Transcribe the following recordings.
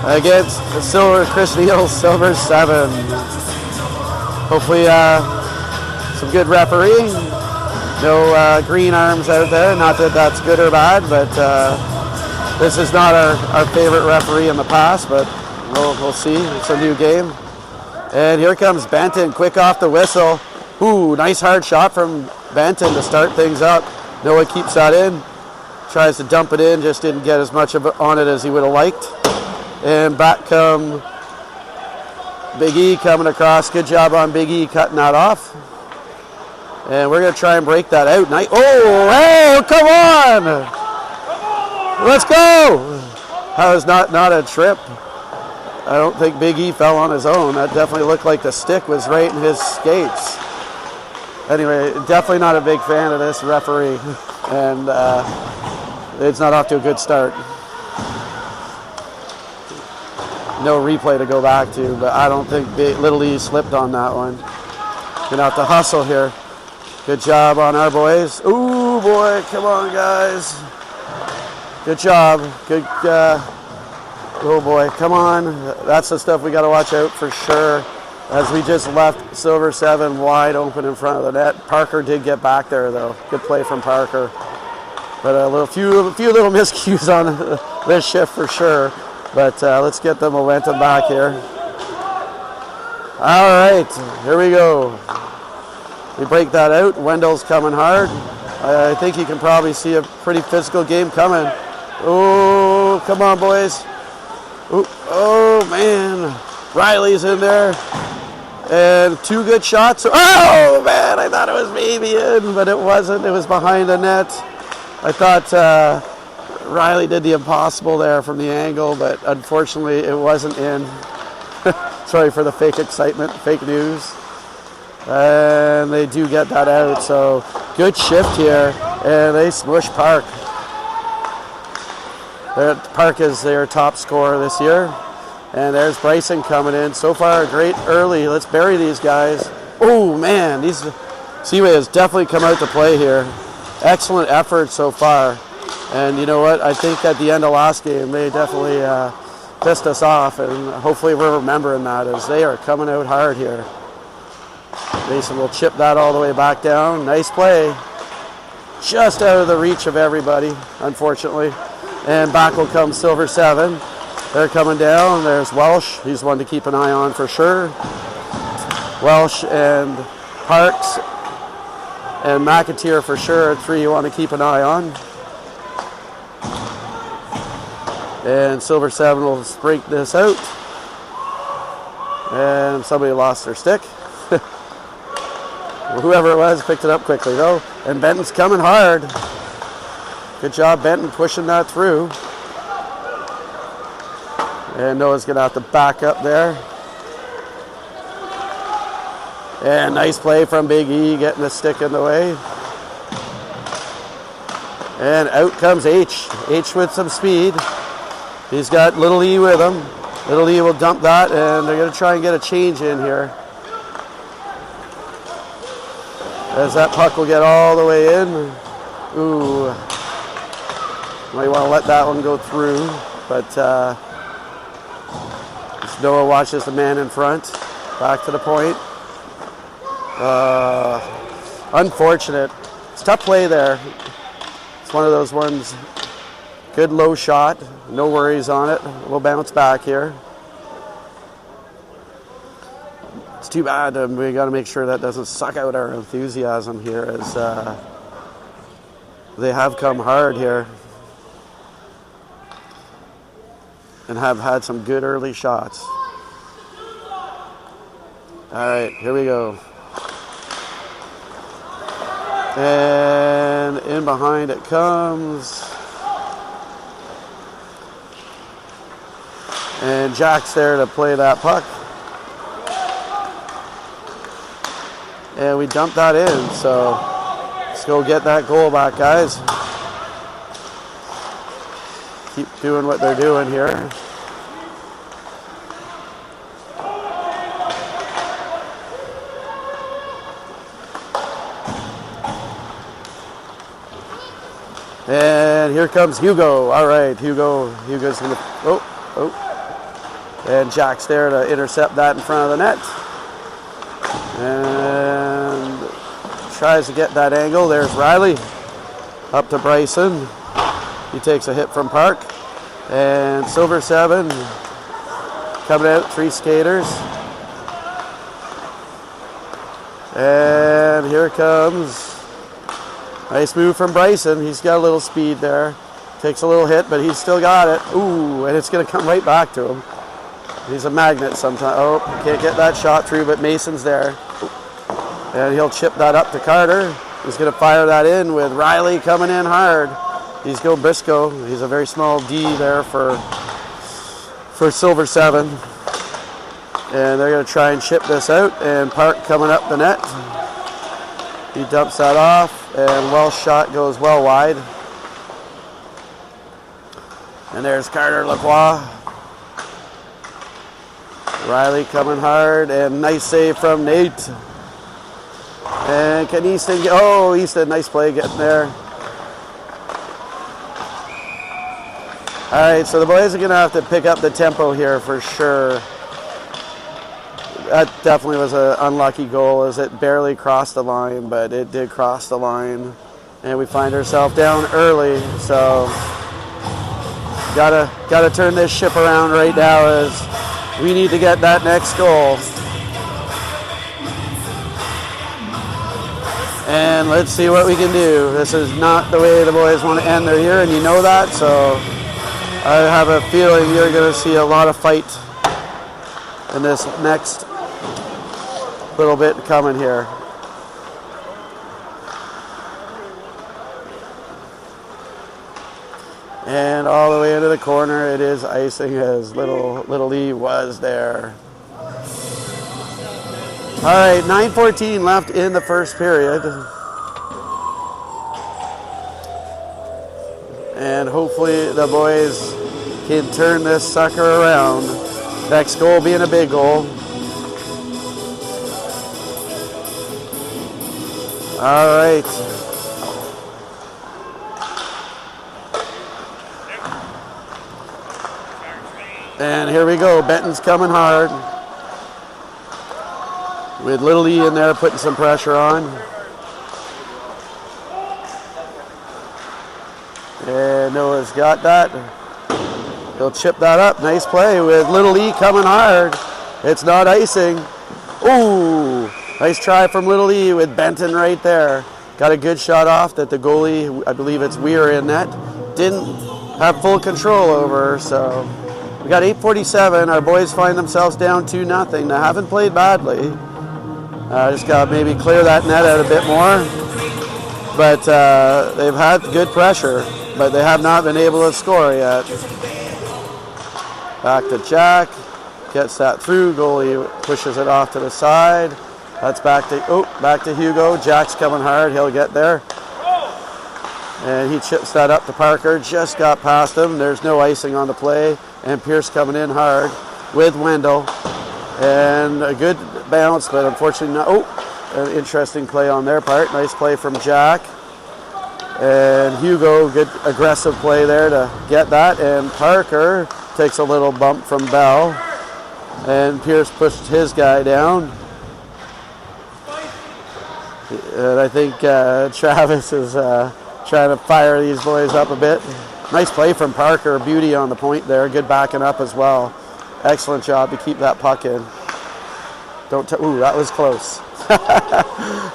against Silver Chris Neal, Silver 7. Hopefully some good refereeing. No green arms out there. Not that that's good or bad, but this is not our favorite referee in the past, but we'll see. It's a new game. And here comes Benton, quick off the whistle. Ooh, nice hard shot from Benton to start things up. Noah keeps that in. Tries to dump it in, just didn't get as much of it on it as he would have liked. And back come Big E coming across. Good job on Big E cutting that off. And we're going to try and break that out. Oh, come on! Let's go! That was not a trip. I don't think Big E fell on his own. That definitely looked like the stick was right in his skates. Anyway, definitely not a big fan of this referee. And it's not off to a good start. No replay to go back to, but I don't think Little E slipped on that one. Gonna have to hustle here. Good job on our boys. Ooh, boy, come on, guys. Good job. Good, oh boy, come on. That's the stuff we got to watch out for sure. As we just left Silver 7 wide open in front of the net. Parker did get back there, though. Good play from Parker. But a few little miscues on this shift for sure. But let's get the momentum back here. All right, here we go. We break that out. Wendell's coming hard. I think you can probably see a pretty physical game coming. Oh, come on, boys. Ooh, oh, man. Riley's in there. And 2 good shots. Oh, man, I thought it was maybe in, but it wasn't. It was behind the net. I thought Riley did the impossible there from the angle, but unfortunately it wasn't in. Sorry for the fake excitement, fake news. And they do get that out, so good shift here, and they smush Park. Park is their top scorer this year. And there's Bryson coming in. So far, great early. Let's bury these guys. Oh, man, Seaway has definitely come out to play here. Excellent effort so far. And you know what? I think at the end of last game, they definitely pissed us off, and hopefully we're remembering that as they are coming out hard here. Mason will chip that all the way back down. Nice play. Just out of the reach of everybody, unfortunately. And back will come Silver 7. They're coming down. There's Welsh. He's one to keep an eye on for sure. Welsh and Parks and McAteer for sure. 3 you want to keep an eye on. And Silver 7 will break this out. And somebody lost their stick. Whoever it was picked it up quickly though. And Benton's coming hard. Good job, Benton, pushing that through. And Noah's going to have to back up there. And nice play from Big E, getting the stick in the way. And out comes H. H with some speed. He's got Little E with him. Little E will dump that, and they're going to try and get a change in here. As that puck will get all the way in. Ooh. Might want to let that one go through, but Noah watches the man in front. Back to the point. Unfortunate. It's tough play there. It's one of those ones. Good low shot. No worries on it. We'll bounce back here. It's too bad. We got to make sure that doesn't suck out our enthusiasm here, as they have come hard here and have had some good early shots. All right, here we go. And in behind it comes. And Jack's there to play that puck. And we dump that in, so let's go get that goal back, guys. Keep doing what they're doing here. And here comes Hugo. All right, Hugo's gonna. Oh. And Jack's there to intercept that in front of the net. And tries to get that angle. There's Riley. Up to Bryson. He takes a hit from Park. And Silver 7 coming out, 3 skaters. And here it comes. Nice move from Bryson. He's got a little speed there. Takes a little hit, but he's still got it. Ooh, and it's going to come right back to him. He's a magnet sometimes. Oh, can't get that shot through, but Mason's there. And he'll chip that up to Carter. He's going to fire that in with Riley coming in hard. He's going Briscoe. He's a very small D there for Silver 7. And they're going to try and chip this out. And Park coming up the net. He dumps that off. And Welsh shot goes well wide. And there's Carter Lacroix. Riley coming hard. And nice save from Nate. And can Easton get... Oh, Easton, nice play getting there. All right, so the boys are going to have to pick up the tempo here for sure. That definitely was an unlucky goal as it barely crossed the line, but it did cross the line. And we find ourselves down early, so gotta turn this ship around right now as we need to get that next goal. And let's see what we can do. This is not the way the boys want to end their year, and you know that, so I have a feeling you're going to see a lot of fight in this next little bit coming here. And all the way into the corner, it is icing as little Lee was there. All right, 9:14 left in the first period. And hopefully the boys can turn this sucker around. Next goal being a big goal. All right. And here we go. Benton's coming hard. With Little E in there putting some pressure on. And Noah's got that. He'll chip that up. Nice play with Little E coming hard. It's not icing. Ooh, nice try from Little E with Benton right there. Got a good shot off that the goalie, I believe it's Weir in net, didn't have full control over. So we got 8:47. Our boys find themselves down 2-0. They haven't played badly. Just got to maybe clear that net out a bit more. But they've had good pressure, but they have not been able to score yet. Back to Jack. Gets that through. Goalie pushes it off to the side. That's back to Hugo. Jack's coming hard. He'll get there. And he chips that up to Parker. Just got past him. There's no icing on the play. And Pierce coming in hard with Wendell. And a good bounce, but unfortunately not. Oh, an interesting play on their part. Nice play from Jack. And Hugo, good aggressive play there to get that. And Parker takes a little bump from Bell. And Pierce pushed his guy down. And I think Travis is trying to fire these boys up a bit. Nice play from Parker. Beauty on the point there. Good backing up as well. Excellent job to keep that puck in. Ooh, that was close.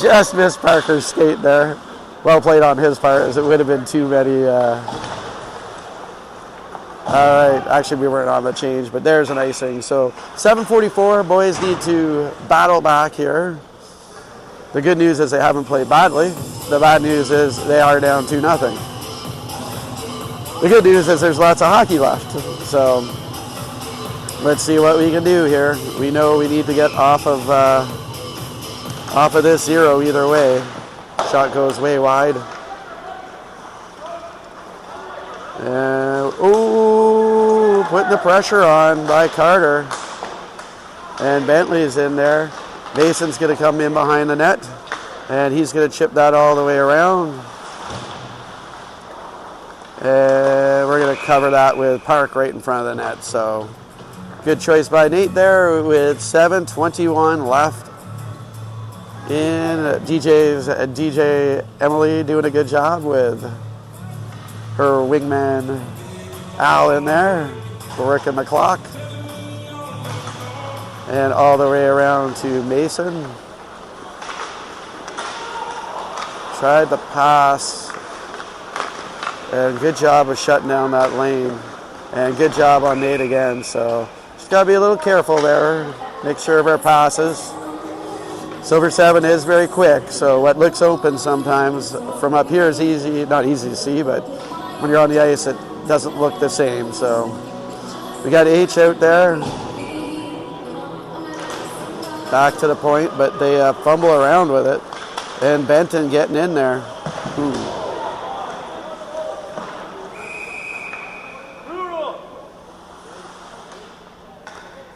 Just missed Parker's skate there. Well played on his part, as it would have been too many. All right, actually we weren't on the change, but there's an icing. So 7:44, boys need to battle back here. The good news is they haven't played badly. The bad news is they are down 2-0. The good news is there's lots of hockey left. So let's see what we can do here. We know we need to get off of this 0 either way. Shot goes way wide. And ooh, putting the pressure on by Carter. And Bentley's in there. Mason's going to come in behind the net. And he's going to chip that all the way around. And we're going to cover that with Park right in front of the net. So Good choice by Nate there with 7:21 left. In DJ Emily doing a good job with her wingman Al in there, working the clock. And all the way around to Mason. Tried the pass. And good job of shutting down that lane. And good job on Nate again. So just got to be a little careful there. Make sure of our passes. Silver 7 is very quick, so what looks open sometimes from up here is easy, not easy to see, but when you're on the ice, it doesn't look the same. So we got H out there, back to the point, but they fumble around with it, and Benton getting in there. Ooh.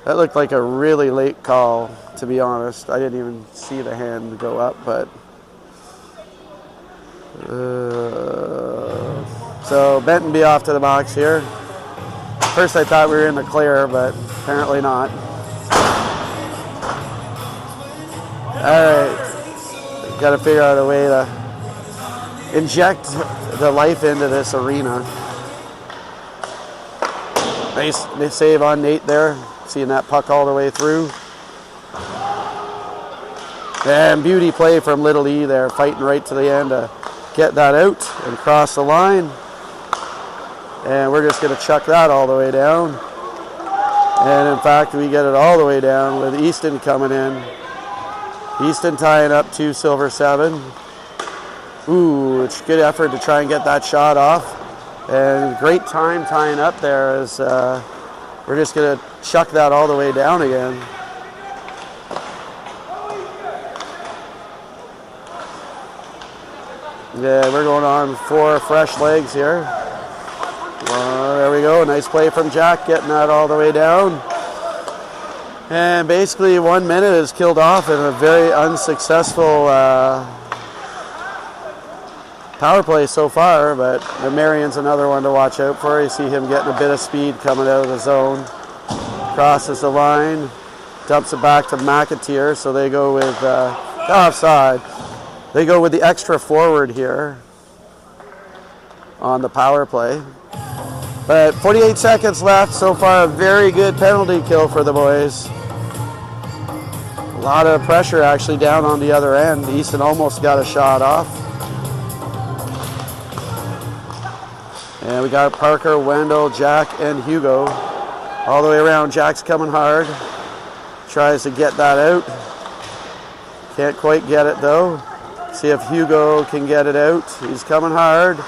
That looked like a really late call, to be honest. I didn't even see the hand go up, but so Benton be off to the box here. First I thought we were in the clear, but apparently not. All right, got to figure out a way to inject the life into this arena. Nice save on Nate there. Seeing that puck all the way through. And beauty play from Little E there, fighting right to the end to get that out and cross the line. And we're just going to chuck that all the way down. And in fact, we get it all the way down with Easton coming in. Easton tying up to Silver 7. Ooh, it's a good effort to try and get that shot off. And great time tying up there as we're just going to chuck that all the way down again. Yeah, we're going on 4 fresh legs here. There we go. Nice play from Jack, getting that all the way down. And basically 1 minute is killed off in a very unsuccessful power play so far, but Marion's another one to watch out for. You see him getting a bit of speed coming out of the zone. Crosses the line, dumps it back to McAteer, so they go with offside. They go with the extra forward here on the power play. But 48 seconds left. So far, a very good penalty kill for the boys. A lot of pressure actually down on the other end. Easton almost got a shot off. And we got Parker, Wendell, Jack, and Hugo. All the way around. Jack's coming hard. Tries to get that out. Can't quite get it though. See if Hugo can get it out. He's coming hard.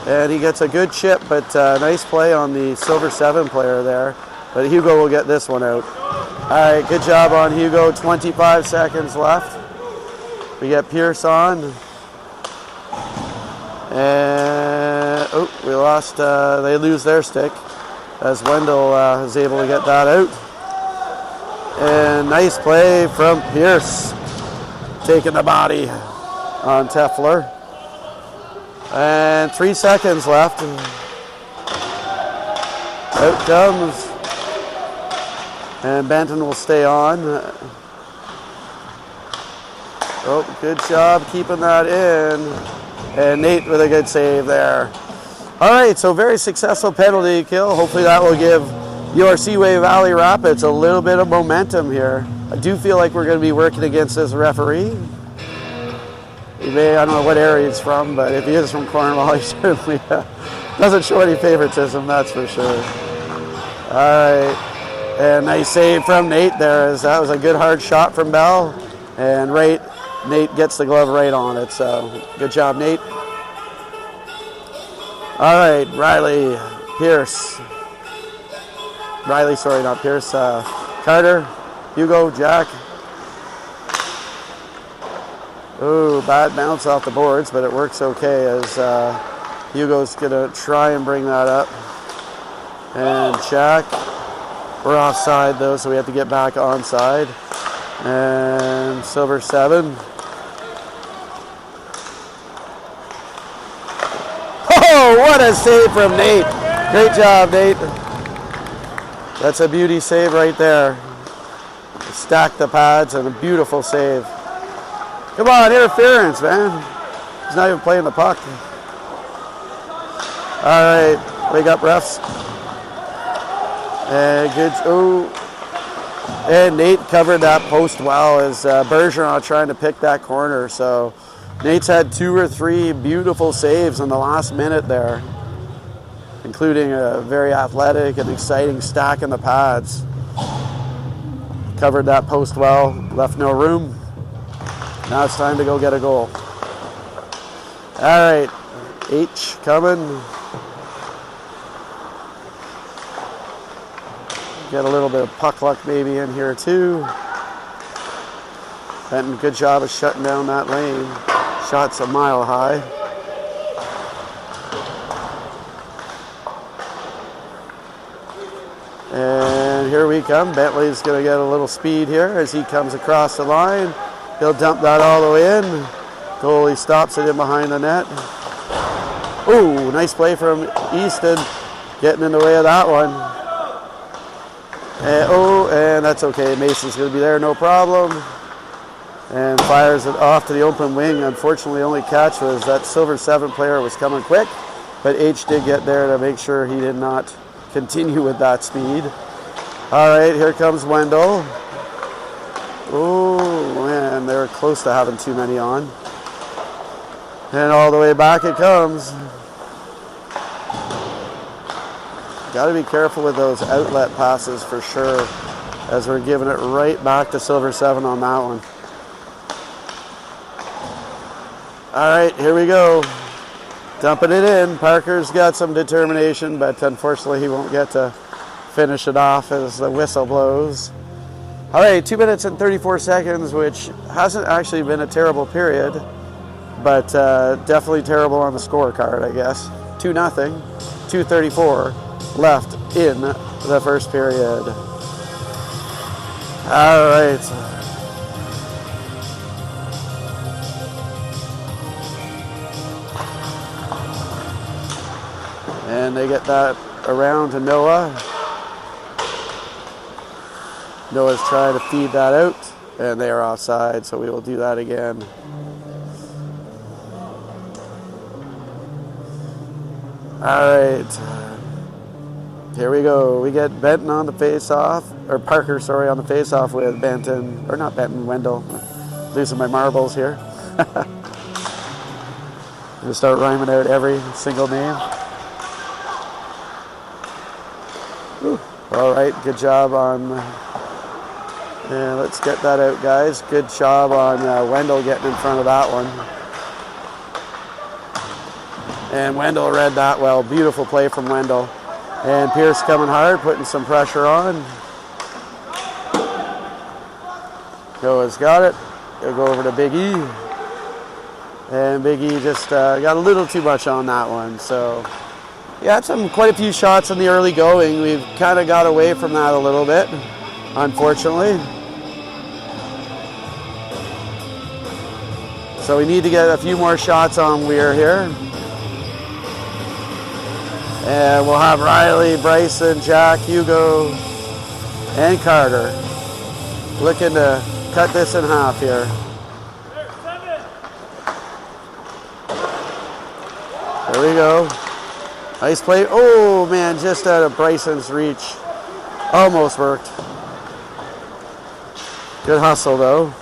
And he gets a good chip, but nice play on the Silver 7 player there. But Hugo will get this one out. All right, good job on Hugo. 25 seconds left. We get Pierce on. And, oh, we lost, they lose their stick as Wendell is able to get that out. And nice play from Pierce, taking the body on Tefler. And 3 seconds left. Out comes. And Benton will stay on. Oh, good job keeping that in. And Nate with a good save there. All right, so very successful penalty kill. Hopefully that will give your Seaway Valley Rapids a little bit of momentum here. I do feel like we're going to be working against this referee. He may, I don't know what area he's from, but if he is from Cornwall, he certainly doesn't show any favoritism, that's for sure. All right, and nice save from Nate there, as that was a good hard shot from Bell. And Nate gets the glove right on it, so good job, Nate. All right, Riley, sorry, not Pierce, Carter, Hugo, Jack. Ooh, bad bounce off the boards, but it works okay as Hugo's gonna try and bring that up. And Jack, we're offside though, so we have to get back onside. And Silver 7. Oh, what a save from Nate. Great job, Nate. That's a beauty save right there. Stack the pads and a beautiful save. Come on, interference, man. He's not even playing the puck. All right, wake up, refs. And good. Oh, and Nate covered that post well as Bergeron trying to pick that corner. So Nate's had 2 or 3 beautiful saves in the last minute there, including a very athletic and exciting stack in the pads. Covered that post well, left no room. Now it's time to go get a goal. All right, H coming. Get a little bit of puck luck maybe in here too. Benton, good job of shutting down that lane. Shots a mile high. And here we come. Bentley's going to get a little speed here as he comes across the line. He'll dump that all the way in. Goalie stops it in behind the net. Ooh, nice play from Easton, getting in the way of that one. And that's okay. Mason's going to be there, no problem. And fires it off to the open wing. Unfortunately, the only catch was that Silver 7 player was coming quick, but H did get there to make sure he did not continue with that speed. All right, here comes Wendell. Oh, man, they're close to having too many on. And all the way back it comes. Got to be careful with those outlet passes for sure, as we're giving it right back to Silver 7 on that one. All right, here we go. Dumping it in. Parker's got some determination, but unfortunately he won't get to finish it off as the whistle blows. All right, 2 minutes and 34 seconds, which hasn't actually been a terrible period, but definitely terrible on the scorecard, I guess. 2-0, 2:34 left in the first period. All right. And they get that around to Noah. Noah's trying to feed that out, and they are offside, so we will do that again. All right. Here we go. We get Benton on the face-off, or Parker, sorry, on the face-off with Benton, or not Benton, Wendell. Losing my marbles here. I'm going to start rhyming out every single name. Ooh. All right, good job on, and let's get that out, guys. Good job on Wendell getting in front of that one. And Wendell read that well. Beautiful play from Wendell. And Pierce coming hard, putting some pressure on. Noah's got it. He'll go over to Big E. And Big E just got a little too much on that one. So, yeah, had quite a few shots in the early going. We've kind of got away from that a little bit, unfortunately. So we need to get a few more shots on Weir here. And we'll have Riley, Bryson, Jack, Hugo, and Carter looking to cut this in half here. There we go. Nice play. Oh, man, just out of Bryson's reach. Almost worked. Good hustle, though.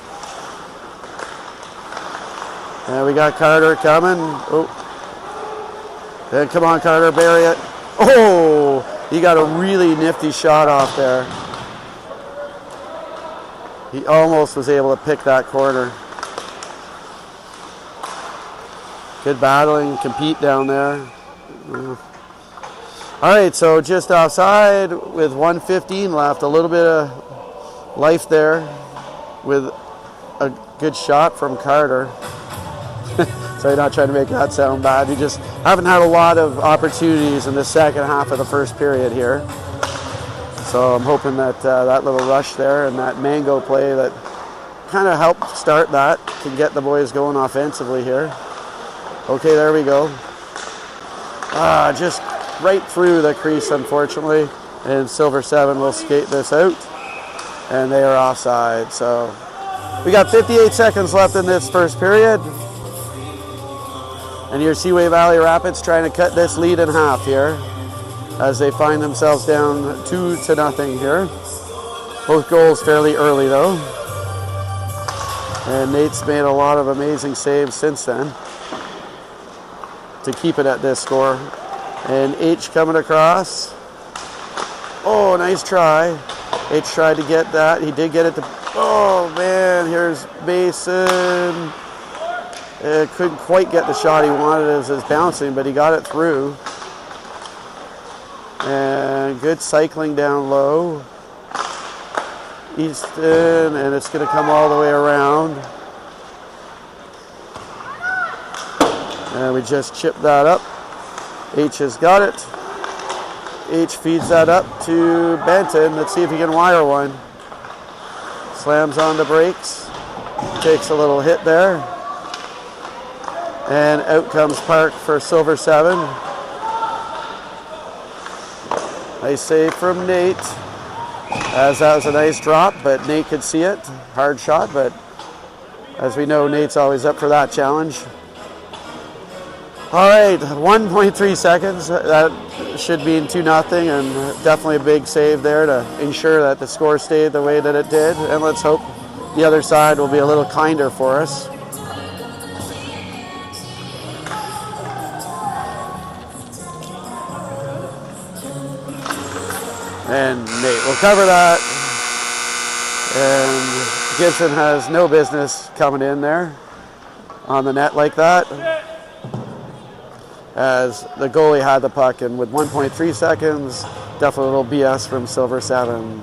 And we got Carter coming. Oh. And come on, Carter, bury it. Oh, he got a really nifty shot off there. He almost was able to pick that corner. Good battling, compete down there. All right, so just offside with 1:15 left. A little bit of life there with a good shot from Carter. Sorry, not trying to make that sound bad. We just haven't had a lot of opportunities in the second half of the first period here. So I'm hoping that that little rush there and that mango play that kind of helped start that can get the boys going offensively here. Okay, there we go. Just right through the crease, unfortunately. And Silver 7 will skate this out. And they are offside. So we got 58 seconds left in this first period. And here's Seaway Valley Rapids trying to cut this lead in half here as they find themselves down 2-0 here. Both goals fairly early though. And Nate's made a lot of amazing saves since then to keep it at this score. And H coming across. Oh, nice try. H tried to get that. He did get it to... Oh, man, here's Mason. Couldn't quite get the shot he wanted as his bouncing, but he got it through. And good cycling down low. Easton, and it's going to come all the way around. And we just chipped that up. H has got it. H feeds that up to Benton. Let's see if he can wire one. Slams on the brakes. Takes a little hit there. And out comes Park for Silver 7. Nice save from Nate. As that was a nice drop, but Nate could see it. Hard shot, but as we know, Nate's always up for that challenge. All right, 1.3 seconds. That should mean 2-0, and definitely a big save there to ensure that the score stayed the way that it did. And let's hope the other side will be a little kinder for us. And Nate will cover that. And Gibson has no business coming in there on the net like that, as the goalie had the puck, and with 1.3 seconds, definitely a little BS from Silver 7.